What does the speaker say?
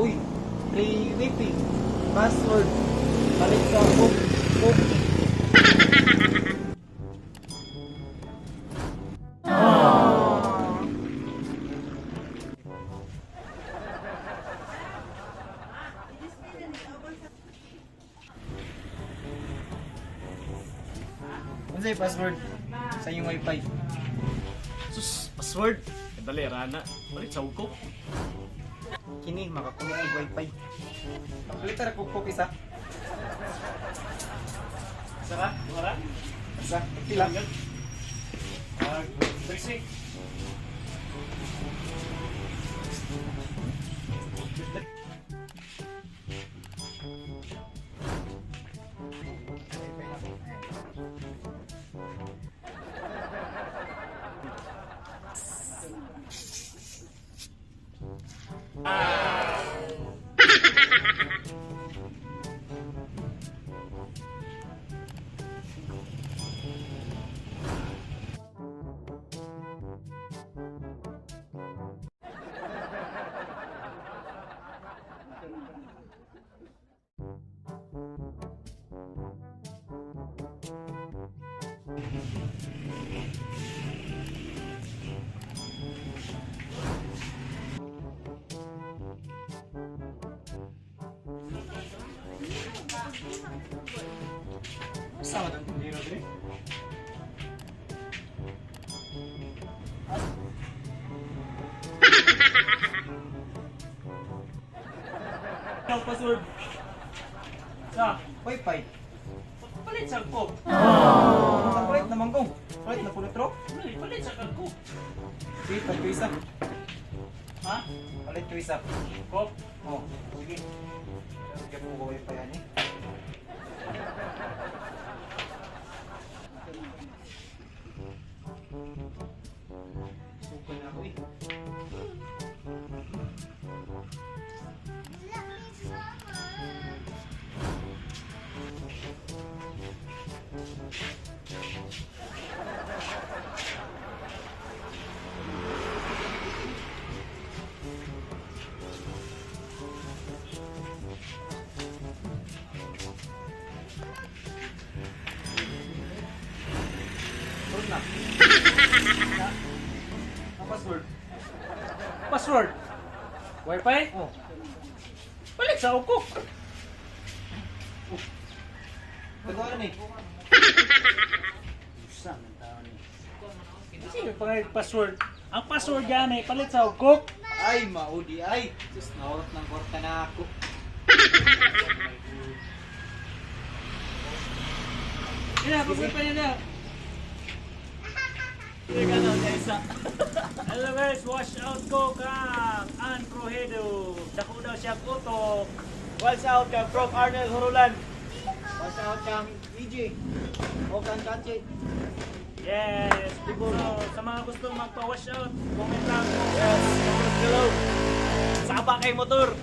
Uy, play whipping. Password. Balik sa cookie. Ano sa'yo password sa inyong wifi? Sus, password. Kadali, rana. Balik sa uko. Kini, makakunik wifi. Pakulitar ako cookies ha. Saka, mara. Asa, pila. Basic. Sama ng tindero dire. Ang password. Sa, Wifi. palit sa ko. Pakulit naman ko. Pakulit na punitro. Palit sa ko. Sige, pag-twisa. Ha? Palit twisa. Ko? Oh, sige. Sige po ko wifi yan eh. Suko na ako eh. Turun na. Ang password. Password. Wi-Fi? Oh. Palit sa uko. Pagkawan eh. Sige, pangalit password. Ang password yan eh, palit sa uko. Ay, maudi ay. Sus, naurot ng korta na ako. Yan, password pa niya na. Sige na, Jaisa. Hello guys, wash out ko kang Anprohedo. Dako daw siya utok. Watch out kang Prof. Arnel Hurulan. Watch out kang EJ. O kang Kache. Yes, so, sa mga gusto magpa-wash out, comment lang po. Yes, hello. Saba kay motor.